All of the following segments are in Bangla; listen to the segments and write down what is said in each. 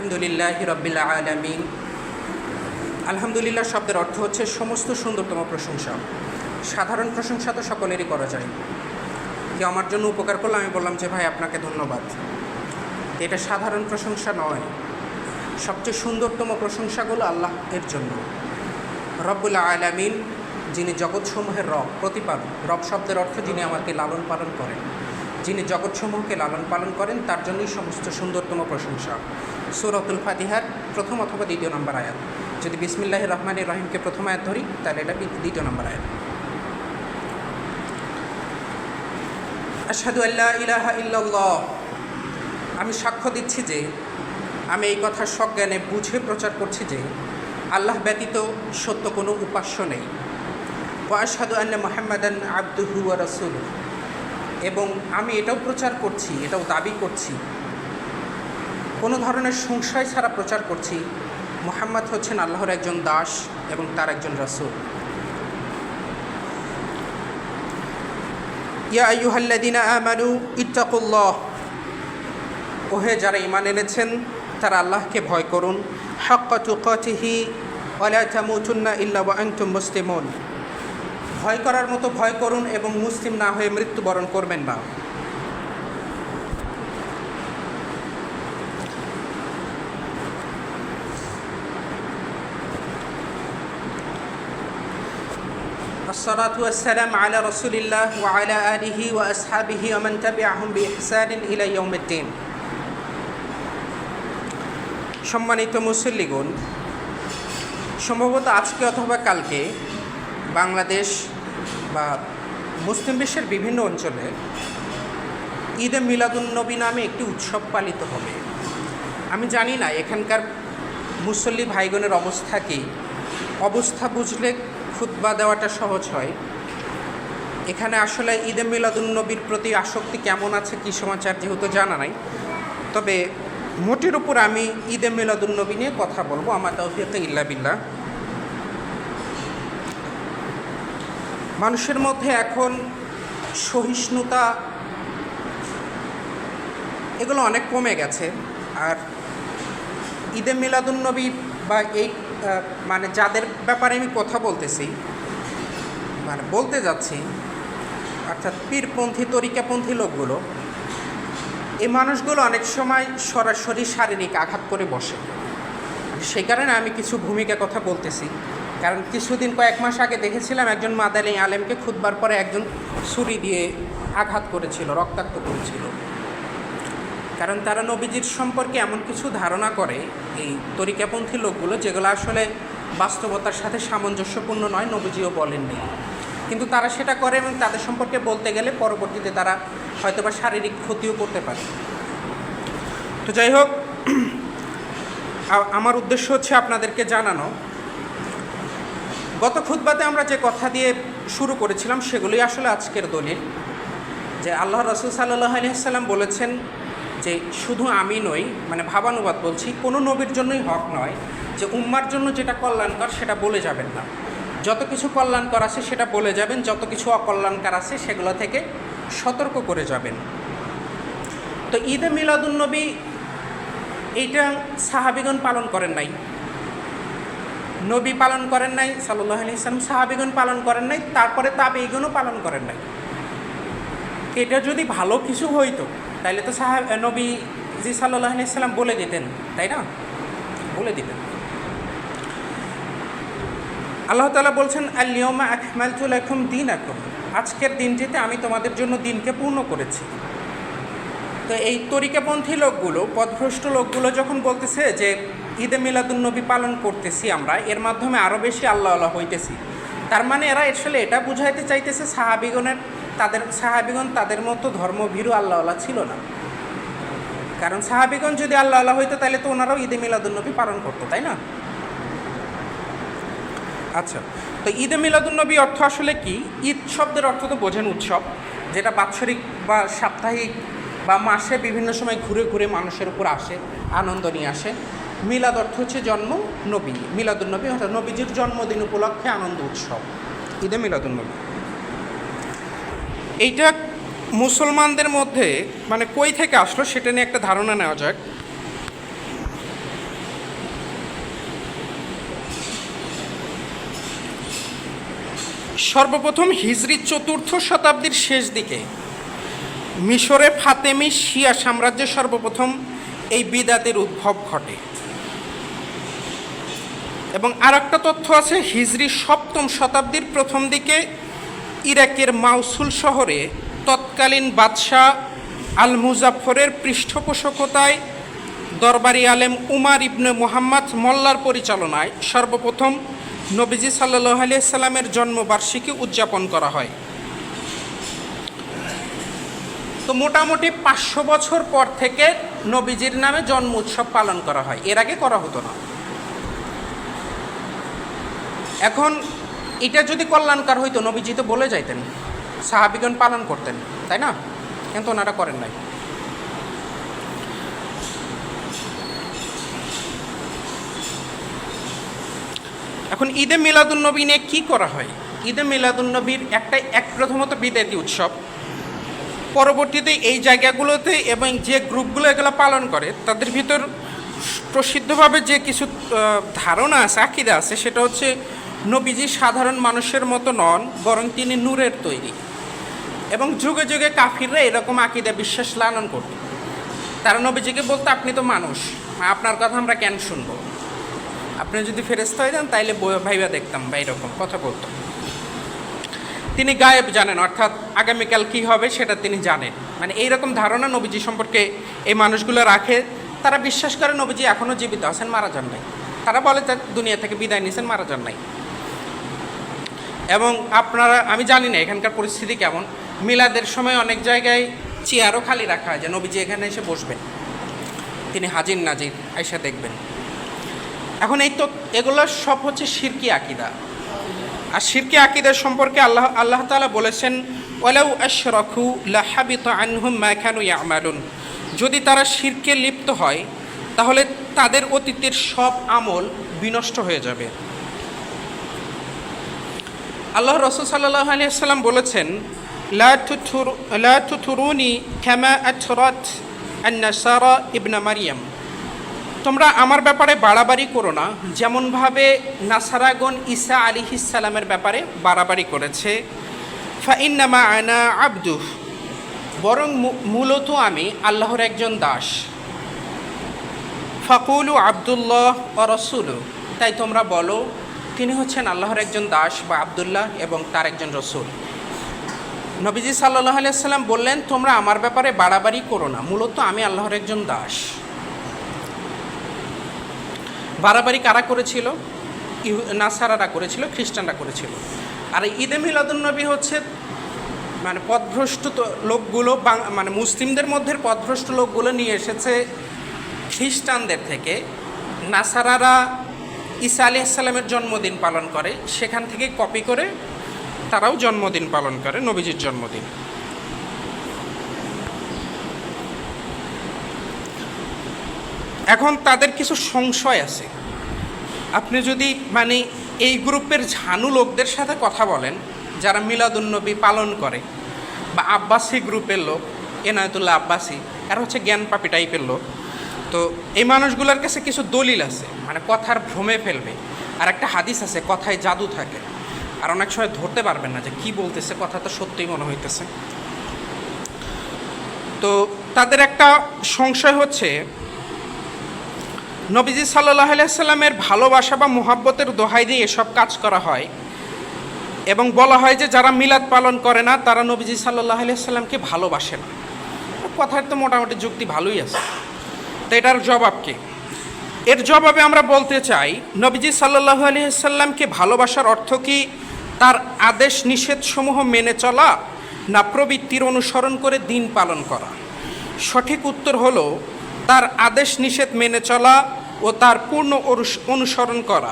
আলহামদুলিল্লাহি রাব্বিল আলামিন। আলহামদুলিল্লাহ শব্দের অর্থ হচ্ছে সমস্ত সুন্দরতম প্রশংসা। সাধারণ প্রশংসা তো সকলেরই করা যায়। কেউ আমার জন্য উপকার করলো, আমি বললাম যে ভাই আপনাকে ধন্যবাদ, এটা সাধারণ প্রশংসা নয়। সবচেয়ে সুন্দরতম প্রশংসাগুলো আল্লাহ এর জন্য। রব্বুল আলামিন, যিনি জগৎসমূহের রব, প্রতিপালক। রব শব্দের অর্থ যিনি আমাকে লালন পালন করেন, যিনি জগৎসমূহকে লালন পালন করেন, তার জন্যই সমস্ত সুন্দরতম প্রশংসা। সূরাতুল ফাতিহার প্রথম অথবা দ্বিতীয় নম্বর আয়াত। যদি বিসমিল্লাহির রহমানির রহিমকে প্রথম আয়াত ধরি তাহলে এটা দ্বিতীয় নম্বর আয়াত। আশহাদু আল্লা ইলাহা ইল্লাল্লাহ, আমি সাক্ষ্য দিচ্ছি যে, আমি এই কথা সজ্ঞানে বুঝে প্রচার করছি যে আল্লাহ ব্যতীত সত্য কোনো উপাস্য নেই। ওয়া আশহাদু আন্না মুহাম্মাদান আবদুহু ওয়া রাসূলুহু, এবং আমি এটাও প্রচার করছি, এটাও দাবি করছি, কোনো ধরনের সংশয় ছাড়া প্রচার করছি, মুহাম্মদ হচ্ছেন আল্লাহর একজন দাস এবং তার একজন রাসূল। ইয়া আইয়ুহাল্লাযীনা আমানু ইত্তাকুল্লাহ, ওহে যারা ঈমান এনেছেন তারা আল্লাহকে ভয় করুন। হাক্কা তুকাতিহি ওয়া লা তামুতুন্না ইল্লা ওয়া আনতুম মুসলিমুন, ভয় করার মতো ভয় করুন এবং মুসলিম না হয়ে মৃত্যুবরণ করবেন না। আসসালাতু ওয়াসসালামু আলা রাসূলিল্লাহ ওয়া আলা আলিহি ওয়া আসহাবিহি ওয়া মান তাবিআহুম বিইহসানিন ইলা ইয়াউমিদ্দিন। সম্মানিত মুসল্লিগণ, সম্ভবত আজকে অথবা কালকে বাংলাদেশ বা মুসলিম বিশ্বের বিভিন্ন অঞ্চলে ঈদে মিলাদুন্নবী নামে একটি উৎসব পালিত হবে। আমি জানি না এখানকার মুসল্লি ভাইগণের অবস্থা কী। অবস্থা বুঝলে খুতবা দেওয়াটা সহজ হয়। এখানে আসলে ঈদে মিলাদুন্নবীর প্রতি আসক্তি কেমন আছে, কী সমাচার, যেহেতু জানা নাই। তবে মোটের উপর আমি ঈদে মিলাদুন্নবী নিয়ে কথা বলবো, আমার তাওফীক ইল্লা বিল্লাহ। মানুষের মধ্যে এখন সহিষ্ণুতা এগুলো অনেক কমে গেছে। আর ঈদে মিলাদুন্নবী বা এই মানে যাদের ব্যাপারে আমি কথা বলতেছি, মানে বলতে যাচ্ছি, অর্থাৎ পীরপন্থী তরিকাপন্থী লোকগুলো, এই মানুষগুলো অনেক সময় সরাসরি শারীরিক আঘাত করে বসে। সেই কারণে আমি কিছু ভূমিকা কথা বলতেছি। কারণ কিছুদিন কয়েক মাস আগে দেখেছিলাম একজন মাদানী আলেমকে খুতবার পরে একজন ছুরি দিয়ে আঘাত করেছিল, রক্তাক্ত করেছিল। কারণ তারা নবীজির সম্পর্কে এমন কিছু ধারণা করে এই তরিকাপন্থী লোকগুলো, যেগুলো আসলে বাস্তবতার সাথে সামঞ্জস্যপূর্ণ নয়, নবীজিও বলেননি। কিন্তু তারা সেটা করে এবং তাদের সম্পর্কে বলতে গেলে পরবর্তীতে তারা হয়তোবা শারীরিক ক্ষতিও করতে পারে। তো যাই হোক, আমার উদ্দেশ্য হচ্ছে আপনাদেরকে জানানো, গত খুতবাতে আমরা যে কথা দিয়ে শুরু করেছিলাম সেগুলোই আসলে আজকের দলিল। যে আল্লাহ রাসূল সাল্লাল্লাহু আলাইহি ওয়াসাল্লাম বলেছেন যে শুধু আমি নই, মানে ভাবানুবাদ বলছি, কোনো নবীর জন্যই হক নয় যে উম্মার জন্য যেটা কল্যাণকর সেটা বলে যাবেন না। যত কিছু কল্যাণকর আছে সেটা বলে যাবেন, যত কিছু অকল্যাণকর আছে সেগুলো থেকে সতর্ক করে যাবেন। তো ঈদে মিলাদুন্নবী এইটা সাহাবীগণ পালন করেন নাই, নবী পালন করেন নাই সাল্লাল্লাহু আলাইহি ওয়াসাল্লাম, সাহাবীগণ পালন করেন নাই, তারপরে তাবেঈগণও পালন করেন নাই। এটা যদি ভালো কিছু হইতো তাইলে তো নবীজি সাল্লাল্লাহু আলাইহি ওয়াসাল্লাম বলে দিতেন, তাই না? বলে দিতেন। আল্লাহ তাআলা বলছেন, আল ইয়াউমা আকমালতু লাকুম দীনাকুম, আজকের দিনটিতে আমি তোমাদের জন্য দিনকে পূর্ণ করেছি। তো এই তরিকাপন্থী লোকগুলো, পথভ্রষ্ট লোকগুলো যখন বলতেছে যে ঈদে মিলাদুন্নবী পালন করতেছি আমরা, এর মাধ্যমে আরও বেশি আল্লাহ হইতেছি, তার মানে এরা আসলে এটা বুঝাইতে চাইতেছে সাহাবীগণ তাদের মতো ধর্মভীরু আল্লাহ ছিল না। কারণ সাহাবীগণ যদি আল্লাহ হইতো তাহলে তো ওনারাও ঈদে মিলাদুন্নবী পালন করতো, তাই না? আচ্ছা, তো ঈদে মিলাদুন্নবী অর্থ আসলে কি? ঈদ শব্দের অর্থ তো বোঝেন উৎসব, যেটা বাৎসরিক বা সাপ্তাহিক বা মাসে বিভিন্ন সময় ঘুরে ঘুরে মানুষের উপর আসে, আনন্দ নিয়ে আসে। মিলাদ অর্থ হচ্ছে জন্ম, নবী, মিলাদুন্নবী অর্থাৎ নবীজির জন্মদিন উপলক্ষে আনন্দ উৎসব, ঈদে মিলাদুন্নবী। এইটা মুসলমানদের মধ্যে মানে কই থেকে আসলো সেটা নিয়ে একটা ধারণা নেওয়া যাক। সর্বপ্রথম হিজরি ৪র্থ শতাব্দীর শেষ দিকে মিশরে ফাতেমি শিয়া সাম্রাজ্যে সর্বপ্রথম এই বিদাতের উদ্ভব ঘটে। এবং আর একটা তথ্য আছে, হিজরি ৭ম শতাব্দীর প্রথম দিকে ইরাকের মাউসুল শহরে তৎকালীন বাদশাহ আল মুজাফফরের পৃষ্ঠপোষকতায় দরবারি আলেম উমার ইবনে মুহাম্মদ মোল্লার পরিচালনায় সর্বপ্রথম নবীজি সাল্লাল্লাহু আলাইহি সাল্লামের জন্মবার্ষিকী উদযাপন করা হয়। তো মোটামুটি ৫০০ বছর পর থেকে নবীজির নামে জন্ম উৎসব পালন করা হয়, এর আগে করা হতো না। এখন এটা যদি কল্যাণকার হইতো নবীজি তো বলে যাইতেন, সাহাবীগণ পালন করতেন, তাই না? কিন্তু ওনারা করেন নাই। এখন ঈদে মিলাদুন্নবী নিয়ে কী করা হয়? ঈদে মিলাদুন্নবীর প্রথমত বিদাতি উৎসব, পরবর্তীতে এই জায়গাগুলোতে এবং যে গ্রুপগুলো এগুলো পালন করে তাদের ভিতর প্রসিদ্ধভাবে যে কিছু ধারণা আছে, আকীদা আছে, সেটা হচ্ছে নবীজি সাধারণ মানুষের মতো নন, বরং তিনি নূরের তৈরি। এবং যুগে যুগে কাফিররা এরকম আকীদা বিশ্বাস লালন করত। তারা নবীজিকে বলতো, আপনি তো মানুষ, আপনার কথা আমরা কেন শুনবো? আপনি যদি ফেরেশতা হয়ে যান তাইলে ভাইবা দেখতাম, বা এরকম কথা বলতো। তিনি গায়েব জানেন, অর্থাৎ আগামীকাল কী হবে সেটা তিনি জানেন। মানে এইরকম ধারণা নবীজি সম্পর্কে এই মানুষগুলো রাখে। তারা বিশ্বাস করে নবীজি এখনও জীবিত আছেন, মারা যান নাই। তারা বলে তার দুনিয়া থেকে বিদায় নিয়েছেন, মারা যান নাই। এবং আমি জানি না এখানকার পরিস্থিতি কেমন, মিলাদের সময় অনেক জায়গায় চেয়ারও খালি রাখা হয় যে নবীজি এখানে এসে বসবেন, তিনি হাজির নাজির আইসা দেখবেন। এখন এগুলো সব হচ্ছে শিরকি আকীদা। আর শিরকি আকীদার সম্পর্কে আল্লাহ তাআলা বলেছেন, ওয়ালাউ আশরাকু লাহাবিতা আনহুম মা কানু ইয়ামালুন। যদি তারা শিরকে লিপ্ত হয় তাহলে তাদের অতীতের সব আমল বিনষ্ট হয়ে যাবে। আল্লাহ রাসূল সাল্লাল্লাহু আলাইহি ওয়াসাল্লাম বলেছেন, লা তুথুরুনি কামা আথরাত আন-নাসারা ইবনে মারইয়াম। তোমরা আমার ব্যাপারে বাড়াবাড়ি করো না যেমনভাবে নাসারাগণ ঈসা আলাইহিস সালামের ব্যাপারে বাড়াবাড়ি করেছে। ফাইন্নামা আনা আবদু, বরং মূলত আমি আল্লাহর একজন দাস। ফাকুলু আবদুল্লাহ ওয়া রাসূলু, তাই তোমরা বলো তিনি হচ্ছেন আল্লাহর একজন দাস বা আবদুল্লাহ এবং তার একজন রসুল। নবীজি সাল্লাল্লাহু আলাইহি সাল্লাম বললেন, তোমরা আমার ব্যাপারে বাড়াবাড়ি করো না, মূলত আমি আল্লাহর একজন দাস। বাড়াবাড়ি কারা করেছিল? নাসারারা করেছিল, খ্রিস্টানরা করেছিল। আর ঈদে মিলাদুন্নবী হচ্ছে মানে পথভ্রষ্ট লোকগুলো, মানে মুসলিমদের মধ্যে পথভ্রষ্ট লোকগুলো নিয়ে এসেছে খ্রিস্টানদের থেকে। নাসারারা ঈসা আলাইহিস সালামের জন্মদিন পালন করে, সেখান থেকে কপি করে তারাও জন্মদিন পালন করে, নবীজির জন্মদিন। এখন তাদের কিছু সংশয় আছে। আপনি যদি মানে এই গ্রুপের ঝানু লোকদের সাথে কথা বলেন যারা মিলাদুন্নবী পালন করে, বা আব্বাসি গ্রুপের লোক, এনায়েতুল্লাহ আব্বাসি, এরা হচ্ছে জ্ঞানপাপী টাইপের লোক। তো এই মানুষগুলোর কাছে কিছু দলিল আছে, মানে কথার ভ্রমে ফেলবে। আর একটা হাদিস আছে, কথায় জাদু থাকে, আর অনেক সময় ধরতে পারবেন না যে কি বলতেছে, কথা তো সত্যিই মনে হইতেছে। তো তাদের একটা সংশয় হচ্ছে নবীজি সাল্লাল্লাহু আলাইহি সাল্লামের ভালোবাসা বা মুহাব্বতের দোহাই দিয়ে এসব কাজ করা হয়, এবং বলা হয় যে যারা মিলাদ পালন করে না তারা নবীজি সাল্লাল্লাহু আলাইহি সাল্লামকে ভালোবাসে না। কথার তো মোটামুটি যুক্তি ভালোই আছে। তো এটার জবাব কি? এর জবাবে আমরা বলতে চাই, নবীজি সাল্লাল্লাহু আলাইহি সাল্লামকে ভালোবাসার অর্থ কি তার আদেশ নিষেধসমূহ মেনে চলা, না প্রবৃত্তির অনুসরণ করে দিন পালন করা? সঠিক উত্তর হলো তার আদেশ নিষেধ মেনে চলা ও তার পূর্ণ অনুসরণ করা।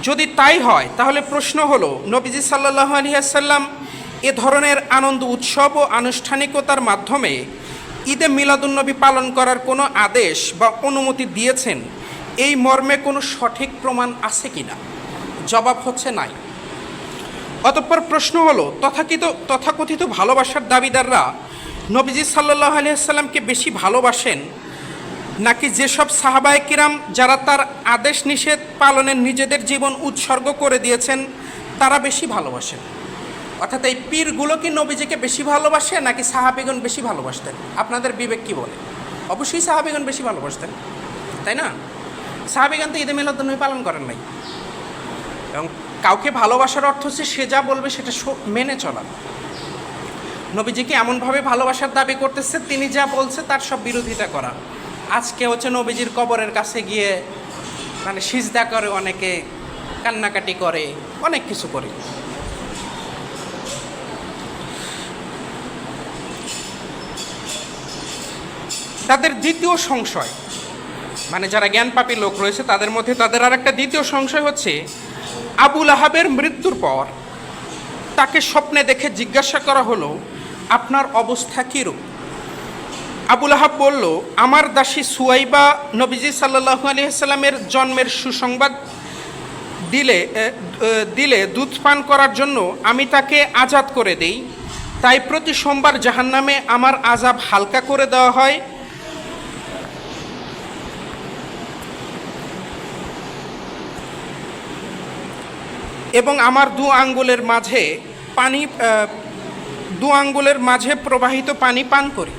যদি তাই হয় তাহলে প্রশ্ন হলো, নবীজি সাল্লাল্লাহু আলাইহি সাল্লাম এ ধরনের আনন্দ উৎসব ও আনুষ্ঠানিকতার মাধ্যমে ঈদে মিলাদুন্নবী পালন করার কোনো আদেশ বা অনুমতি দিয়েছেন, এই মর্মে কোনো সঠিক প্রমাণ আছে কি না? জবাব হচ্ছে নাই। অতঃপর প্রশ্ন হলো, তথাকথিত ভালোবাসার দাবিদাররা নবীজি সাল্লাল্লাহু আলাইহি সাল্লামকে বেশি ভালোবাসেন, নাকি যেসব সাহাবায়ে কিরাম যারা তার আদেশ নিষেধ পালনে নিজেদের জীবন উৎসর্গ করে দিয়েছেন তারা বেশি ভালোবাসেন? অর্থাৎ এই পীরগুলো কি নবীজিকে বেশি ভালোবাসে নাকি সাহাবীগণ বেশি ভালোবাসতেন? আপনাদের বিবেক কি বলে? অবশ্যই সাহাবীগণ বেশি ভালোবাসতেন, তাই না? সাহাবীগণ তো ঈদে মিলাদুন্নবী পালন করেন নাই। এবং কাউকে ভালোবাসার অর্থ হচ্ছে সে যা বলবে সেটা মেনে চলা। নবীজিকে এমনভাবে ভালোবাসার দাবি করতেছে তিনি যা বলছে তার সব বিরোধিতা করা। আজকে হচ্ছে নবীজির কবরের কাছে গিয়ে মানে সিজদা করে, অনেকে কান্নাকাটি করে, অনেক কিছু করে। তাদের দ্বিতীয় সংশয়, মানে যারা জ্ঞানপাপী লোক রয়েছে তাদের মধ্যে তাদের আর একটা দ্বিতীয় সংশয় হচ্ছে, আবু লাহাবের মৃত্যুর পর তাকে স্বপ্নে দেখে জিজ্ঞাসা করা হলো, আপনার অবস্থা কীরূপ? আবু লাহাব বলল, আমার দাসী সুয়াইবা নবীজি সাল্লাল্লাহু আলাইহি সাল্লামের জন্মের সুসংবাদ দিলে দুধ পান করার জন্য আমি তাকে আজাদ করে দেই, তাই প্রতি সোমবার জাহান্নামে আমার আযাব হালকা করে দেওয়া হয়। এবং আমার দু আঙ্গুলের মাঝে প্রবাহিত পানি পান করি।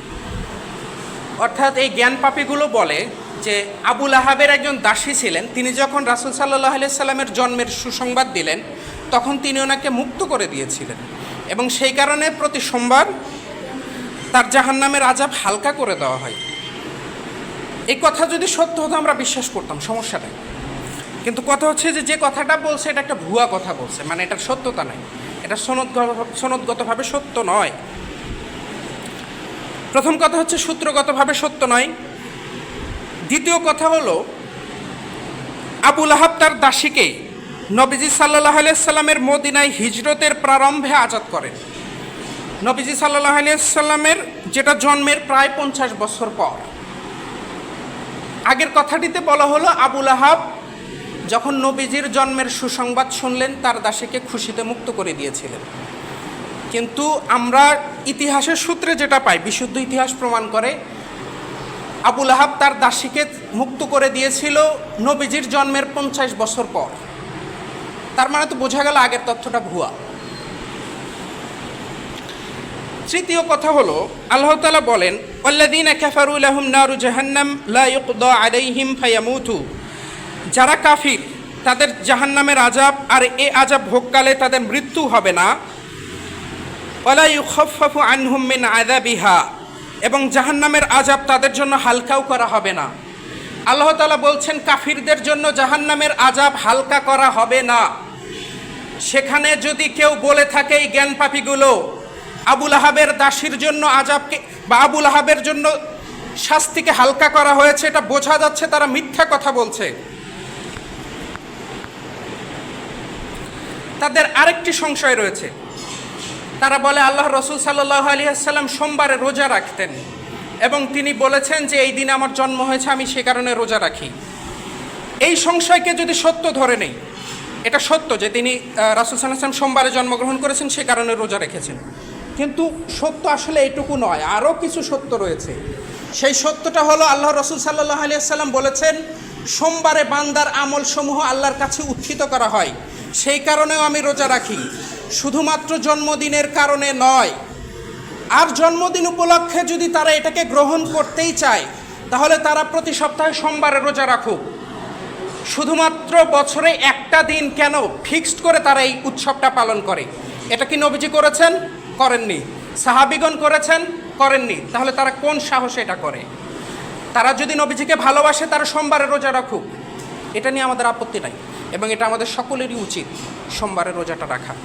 অর্থাৎ এই জ্ঞানপাপীগুলো বলে যে আবু লাহাবের একজন দাসী ছিলেন, তিনি যখন রাসূল সাল্লাল্লাহু আলাইহি সাল্লামের জন্মের সুসংবাদ দিলেন তখন তিনি ওনাকে মুক্ত করে দিয়েছিলেন এবং সেই কারণে প্রতি সোমবার তার জাহান্নামের আযাব হালকা করে দেওয়া হয়। এই কথা যদি সত্য হতো আমরা বিশ্বাস করতাম, সমস্যা নেই। কিন্তু কথা হচ্ছে যে কথাটা বলছে এটা একটা ভুয়া কথা বলছে, মানে এটার সত্যতা নাই, এটা সনদগতভাবে সত্য নয়। প্রথম কথা হচ্ছে সূত্রগতভাবে সত্য নয়। দ্বিতীয় কথা হলো, আবু লাহাব তার দাসীকে নবীজি সাল্লাল্লাহু আলাইহি সাল্লামের মদিনায় হিজরতের প্রারম্ভে আজাদ করেন। নবীজি সাল্লাল্লাহু আলাইহি সাল্লামের যেটা জন্মের প্রায় 50 বছর পর। আগের কথাটিতে বলা হলো আবু লাহাব যখন নবীজির জন্মের সুসংবাদ শুনলেন তার দাসীকে খুশিতে মুক্ত করে দিয়েছিলেন। কিন্তু আমরা ইতিহাসের সূত্রে যেটা পাই, বিশুদ্ধ ইতিহাস প্রমাণ করে আবু লাহাব তার দাসীকে মুক্ত করে দিয়েছিল নবীজির জন্মের 50 বছর পর। তার মানে তো বোঝা গেল আগের তথ্যটা ভুয়া। তৃতীয় কথা হলো, আল্লাহ তাআলা বলেন, ওয়াল্লাযীনা কাফারু লাহুম নারু জাহান্নাম লা ইউকদা আলাইহিম ফায়ামুতু। যারা কাফির তাদের জাহান্নামের আযাব, আর এই আযাব ভোগকালে তাদের মৃত্যু হবে না। ওয়ালা ইউখাফফাফু আনহুম মিন আযাবিহা, এবং জাহান্নামের আযাব তাদের জন্য হালকাও করা হবে না। আল্লাহ তাআলা বলছেন কাফিরদের জন্য জাহান্নামের আযাব হালকা করা হবে না। সেখানে যদি কেউ বলে থাকে এই জ্ঞানপাপীগুলো আবু লাহাবের দাসীর জন্য আযাবকে বা আবু লাহাবের জন্য শাস্তিকে হালকা করা হয়েছে, এটা বোঝা যাচ্ছে তারা মিথ্যা কথা বলছে। তাদের আরেকটি সংশয় রয়েছে, তারা বলে আল্লাহ রাসূল সাল্লাল্লাহু আলাইহি ওয়াসাল্লাম সোমবারে রোজা রাখতেন এবং তিনি বলেছেন যে এই দিনে আমার জন্ম হয়েছে, আমি সে কারণে রোজা রাখি। এই সংশয়কে যদি সত্য ধরে নেই, এটা সত্য যে তিনি রাসূল সাল্লাল্লাহু আলাইহি ওয়াসাল্লাম সোমবারে জন্মগ্রহণ করেছেন, সে কারণে রোজা রেখেছেন, কিন্তু সত্য আসলে এইটুকু নয়, আরও কিছু সত্য রয়েছে। সেই সত্যটা হলো আল্লাহ রাসূল সাল্লাল্লাহু আলাইহি ওয়াসাল্লাম বলেছেন সোমবারে বান্দার আমলসমূহ আল্লাহর কাছে উত্থিত করা হয়, সেই কারণেও আমি রোজা রাখি, শুধুমাত্র জন্মদিনের কারণে নয়। আর জন্মদিন উপলক্ষে যদি তারা এটাকে গ্রহণ করতেই চায় তাহলে তারা প্রতি সপ্তাহে সোমবারে রোজা রাখুক। শুধুমাত্র বছরে একটা দিন কেন ফিক্সড করে তারা এই উৎসবটা পালন করে? এটা কি নবীজি করেছেন? করেননি। সাহাবীগণ করেছেন? করেননি। তাহলে তারা কোন সাহসে এটা করে? তারা যদি নবীজিকে ভালোবাসে তারা সোমবারে রোজা রাখুক, এটা নিয়ে আমাদের আপত্তি নাই, এবং এটা আমাদের সকলেরই উচিত সোমবারের রোজাটা রাখা।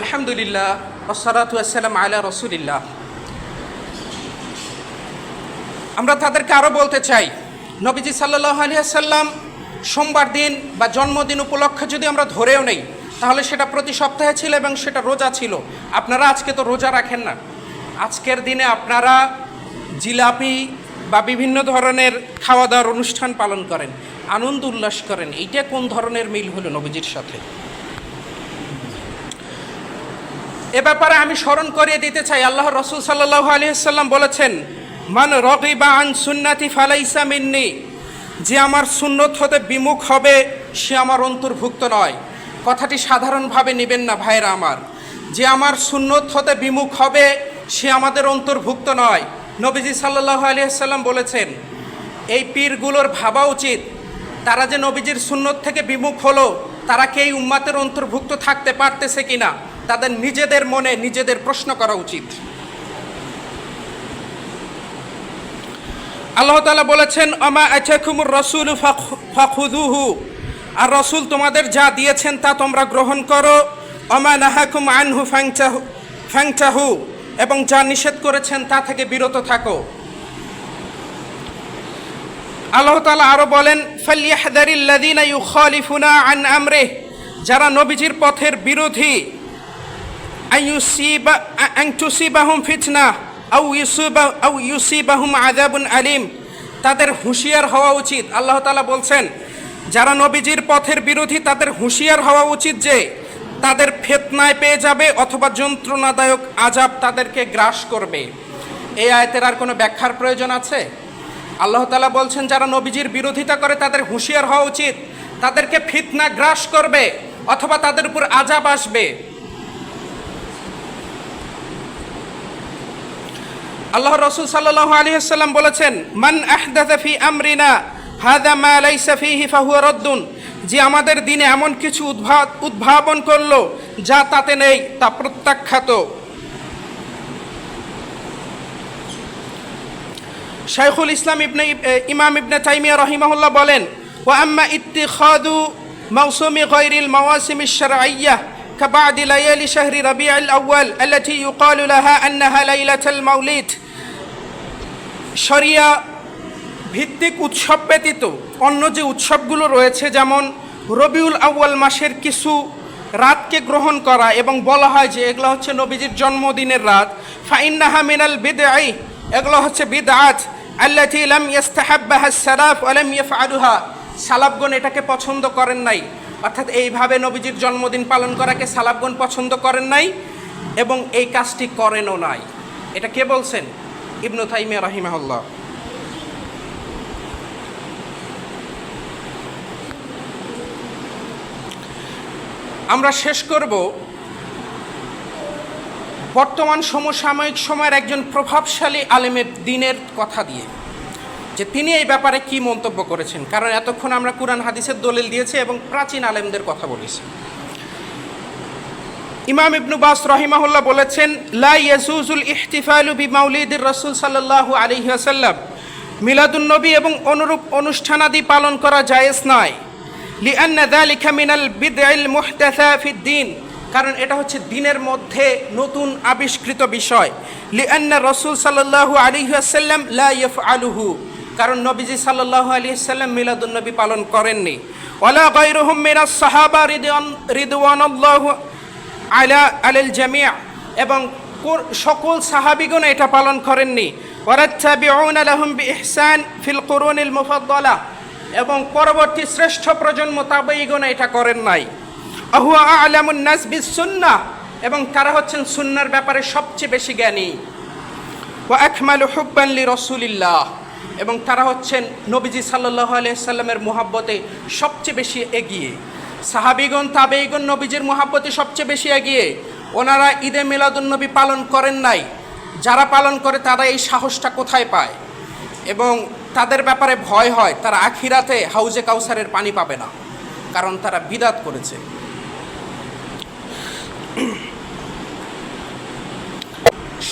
আলহামদুলিল্লাহ ওয়াসসালাতু ওয়াসসালামু আলা রাসূলিল্লাহ। আমরা তাদেরকে আরও বলতে চাই, নবীজি সাল্লাল্লাহু আলাইহি ওয়াসাল্লাম সোমবার দিন বা জন্মদিন উপলক্ষে যদি আমরা ধরেও নেই তাহলে সেটা প্রতি সপ্তাহে ছিল এবং সেটা রোজা ছিল। আপনারা আজকে তো রোজা রাখেন না, আজকের দিনে আপনারা জিলাপি বা বিভিন্ন ধরনের খাওয়া দাওয়ার অনুষ্ঠান পালন করেন। আনন্দ উল্লাস করেন, এইটা কোন ধরনের মিল হলো নবীজির সাথে? এ ব্যাপারে আমি স্মরণ করিয়ে দিতে চাই, আল্লাহ রসুল সাল্লাল্লাহু আলাইহি ওয়াসাল্লাম বলেছেন, মান রাগিবা আন সুন্নতি ফালাইসা মিন্নি, যে আমার সুন্নত হতে বিমুখ হবে সে আমার অন্তর্ভুক্ত নয়। কথাটি সাধারণভাবে নেবেন না ভাইরা আমার, যে আমার সুন্নত হতে বিমুখ হবে সে আমাদের অন্তর্ভুক্ত নয়। নবীজি সাল্লাল্লাহু আলাইহি ওয়াসাল্লাম বলেছেন, এই পীরগুলোর ভাবা উচিত তারা যে নবীজির সুন্নত থেকে বিমুখ হলো, তারা কি এই উম্মাতের অন্তর্ভুক্ত থাকতে পারতেছে কিনা, তাদের নিজেদের মনে নিজেদের প্রশ্ন করা উচিত। আল্লাহ তাআলা বলেছেন, আমা আতাকুমুর রাসূলু ফাখুযুহু, আর রাসূল তোমাদের যা দিয়েছেন তা তোমরা গ্রহণ করো। আমা নাহাকুম আনহু ফাংতাহু, এবং যা নিষেধ করেছেন তা থেকে বিরত থাকো। আল্লাহ তাআলা আরো বলেন, ফালইয়াহযারিল্লাযীনা ইউখালিফুনা আন আমরিহি, যারা নবীজির পথের বিরোধী, আন তুসিবাহুম ফিতনা আও ইউসিবাহুম আযাবুন আলিম, তাদের হুঁশিয়ার হওয়া উচিত। আল্লাহ তাআলা বলছেন, যারা নবীজির পথের বিরোধী তাদের হুঁশিয়ার হওয়া উচিত যে তাদের ফিতনায় পেয়ে যাবে অথবা যন্ত্রণাদায়ক আযাব তাদেরকে গ্রাস করবে। এই আয়াতের আর কোনো ব্যাখ্যার প্রয়োজন আছে? আল্লাহ তাআলা বলছেন, যারা নবীজির বিরোধিতা করে তাদের হুঁশিয়ার হওয়া উচিত, তাদেরকে ফিতনা গ্রাস করবে অথবা তাদের উপর আযাব আসবে। আল্লাহ রাসূল সাল্লাল্লাহু আলাইহি ওয়াসাল্লাম বলেছেন, মান আহদাথা ফি আমরিনা হাযা মা লাইসা ফীহি ফাহুয়া রাদ্দুন, যে আমাদের দিনে এমন কিছু উদ্ভাবন করলো যা তাতে নেই তা প্রত্যাখ্যাত। শাইখুল ইসলাম ইমাম ইবনে তাইমিয়া রাহিমাহুল্লাহ বলেন, ওয়া আম্মা ইত্তিখাযু মাওসুমি গায়রিল মাওয়াসিমিশ শারঈয়্যাহ কাবাদি লায়ালি শাহরি রবিউল আউয়াল আল্লাতী ইউকালু লাহা আন্নাহা লাইলাতুল মাউলিদ, শরিয়া ভিত্তিক উৎসব ব্যতীত অন্য যে উৎসবগুলো রয়েছে, যেমন রবিউল আউয়াল মাসের কিছু রাতকে গ্রহণ করা এবং বলা হয় যে এগুলো হচ্ছে নবীজির জন্মদিনের রাত, ফাইন্নাহা মিনাল বিদআ, এগুলো হচ্ছে বিদআত আল্লাতী লাম ইস্তাহাব্বাহা সালাফ ওয়া লাম ইয়াফআলুহা, সালাফগণ এটাকে পছন্দ করেন নাই। অর্থাৎ এইভাবে নবীজির জন্মদিন পালন করাকে সালাফগণ পছন্দ করেন নাই এবং এই কাজটি করেনও নাই। এটা কে বলছেন? ইবনে তাইমিয়া রাহিমাহুল্লাহ। আমরা শেষ করব বর্তমান সমসাময়িক সময়ের একজন প্রভাবশালী আলেমের দিনের কথা দিয়ে, যে তিনি এই ব্যাপারে কি মন্তব্য করেছেন। কারণ এতক্ষণ আমরা কুরআন হাদিসের দলিল দিয়েছি এবং প্রাচীন আলেমদের কথা বলেছি। ইমাম ইবনু বাস রাহিমাহুল্লাহ বলেছেন, লা ইয়াজুজুল ইহতিফালু বিমাউলিদির রাসূল সাল্লাল্লাহু আলাইহি ওয়াসাল্লাম, মিলাদুন নবী এবং অনুরূপ অনুষ্ঠানাদি পালন করা জায়েজ নয়। লিআন্না যালিকা মিনাল বিদআল মুহদাসা ফিদ-দ্বীন, কারণ এটা হচ্ছে দ্বীনের মধ্যে নতুন আবিষ্কৃত বিষয়। লিআন্না রাসূল সাল্লাল্লাহু আলাইহি ওয়াসাল্লাম লা ইয়াফআলুহু, কারণ নবীজি সাল্লাল্লাহু আলাইহি ওয়াসাল্লাম মিলাদুন নবী পালন করেননি। ওয়ালা গায়রুহুম মিনাস সাহাবা রিদওয়ানুল্লাহু আলাল জামি', এবং সকল সাহাবীগণ এটা পালন করেননি। ওয়ারাত্তাবিউনা লাহুম বিইহসান ফিল কুরুনিল মুফাদ্দালা, এবং পরবর্তী শ্রেষ্ঠ প্রজন্ম তাবেঈগণ এটা করেন নাই। আহুয়া আ'লামুন নাস বিস-সুন্নাহ, এবং তারা হচ্ছেন সুন্নাহর ব্যাপারে সবচেয়ে বেশি জ্ঞানী। ওয়া আকমালু হুব্বান লিরাসূলিল্লাহ, এবং তারা হচ্ছেন নবীজি সাল্লাল্লাহু আলাইহি সাল্লামের মুহাব্বতে সবচেয়ে বেশি এগিয়ে। সাহাবীগণ তাবেঈগণ নবীজির মুহাব্বতে সবচেয়ে বেশি এগিয়ে। ওনারা ঈদে মিলাদুন নবী পালন করেন নাই। যারা পালন করে তারা এই সাহসটা কোথায় পায় এবং তাদের ব্যাপারে ভয় হয় তারা আখিরাতে হাউজে কাউসারের পানি পাবে না, কারণ তারা বিদআত করেছে।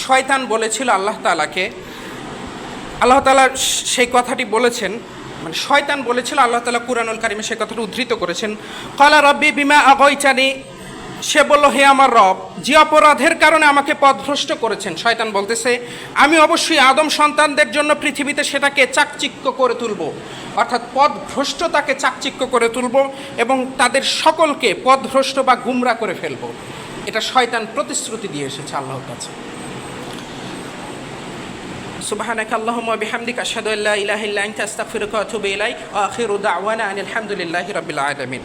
শয়তান বলেছিল আল্লাহ তাআলাকে, আল্লাহ তাআলা সেই কথাটি বলেছেন, মানে শয়তান বলেছিল, আল্লাহ তাআলা কুরআনুল কারীমে সেই কথাটা উদ্ধৃত করেছেন। ক্বালা রাব্বি বিমা আগাইতানি, সে বলল, হে আমার রব, যে অপরাধের কারণে আমাকে পথভ্রষ্ট করেছেন। শয়তান বলতেছে, আমি অবশ্যই আদম সন্তানদের জন্য পৃথিবীতে সেটাকে চাকচিক্য করে তুলব, অর্থাৎ পথভ্রষ্টতাকে চাকচিক্য করে তুলব এবং তাদের সকলকে পথভ্রষ্ট বা গুমরা করে ফেলব। এটা শয়তান প্রতিশ্রুতি দিয়ে এসেছে আল্লাহর কাছে। সুবহানাকা আল্লাহুম্মা ওয়া বিহামদিকা আশহাদু আল্লা ইলাহা ইল্লা আনতা আস্তাগফিরুকা ওয়া আতুবু ইলাইক ওয়া আখিরু দাওয়ানা আনিল হামদুলিল্লাহি রাব্বিল আলামিন।